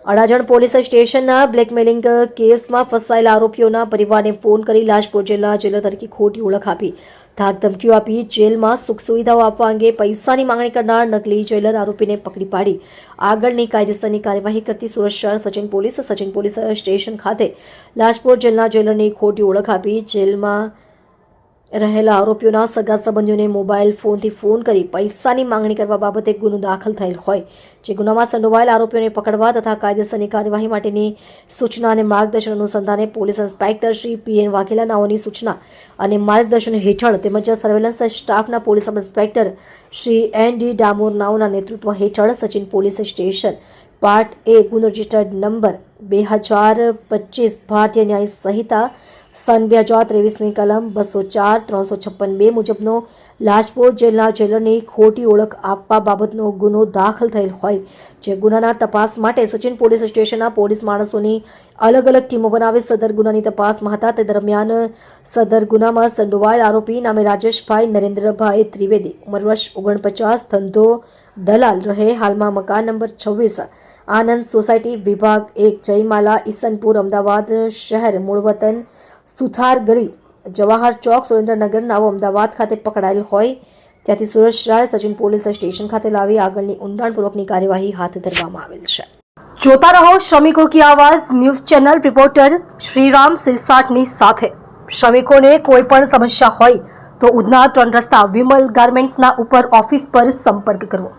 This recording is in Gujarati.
અડાજણ પોલીસ સ્ટેશનના બ્લેકમેલિંગ કેસમાં ફસાયેલા આરોપીઓના પરિવારને ફોન કરી લાજપોર જેલના જેલર તરીકે ખોટી ઓળખ આપી ધાક ધમકીઓ આપી જેલમાં સુખ સુવિધાઓ આપવા અંગે પૈસાની માંગણી કરનાર નકલી જેલર આરોપીને પકડી પાડી આગળની કાયદેસરની કાર્યવાહી કરતી સુરત શહેર સચિન પોલીસ સ્ટેશન ખાતે લાજપોર જેલના જેલરની ખોટી ઓળખ આપી જેલમાં રહેલા આરોપીઓના સગા સંબંધીઓને મોબાઈલ ફોનથી ફોન કરી પૈસાની માંગણી કરવા બાબતે ગુનો દાખલ થયેલ હોય જે ગુનામાં સંડોવાયેલ આરોપીઓને પકડવા તથા કાયદેસરની કાર્યવાહી માટેની સૂચના અને માર્ગદર્શન અનુસંધાને police inspector Shri P N Vaghela નાઓની સૂચના અને માર્ગદર્શન હેઠળ તેમજ સર્વેલન્સ સ્ટાફના police inspector Shri N D. Damor નાઓના નેતૃત્વ હેઠળ Sachin police station part A ગુનો રજિસ્ટર્ડ નંબર 2025 ભારતીય ન્યાય સંહિતા સન 2023ની કલમ 204-356 મુજબનો લાજપોર જેલના જેલરની ખોટી ઓળખ આપવા બાબતનો ગુનો દાખલ થયેલ હોય જે ગુનાના તપાસ માટે સચિન પોલીસ સ્ટેશનના પોલીસ માણસોની અલગ અલગ ટીમો બનાવી સદર ગુનાની તપાસમાં હતા તે દરમિયાન સદર ગુનામાં સંડોવાયેલ આરોપી નામે રાજેશભાઈ નરેન્દ્રભાઈ ત્રિવેદી ઉંમર વર્ષ 49 ધંધો દલાલ રહે હાલમાં મકાન નંબર 26 આનંદ સોસાયટી વિભાગ 1 જયમાલા ઈસનપુર અમદાવાદ શહેર મૂળ વતન સુથાર ગલી જવાહર ચોક સુરેન્દ્રનગર નાઓ અમદાવાદ ખાતે પકડાયેલ હોય ત્યાંથી સુરત શહેર સચિન પોલીસ સ્ટેશન ખાતે લાવી આગળની ઊંડાણપૂર્વકની કાર્યવાહી હાથ ધરવામાં આવેલ છે। જોતા રહો શ્રમિકો કી આવાજ ન્યૂઝ ચેનલ રિપોર્ટર શ્રીરામ સિરસાટની સાથે। શ્રમિકોને કોઈ પણ સમસ્યા હોય તો ઉધના 3 રસ્તા વિમલ ગાર્મેન્ટ્સના ઉપર ઓફિસ પર સંપર્ક કરવો।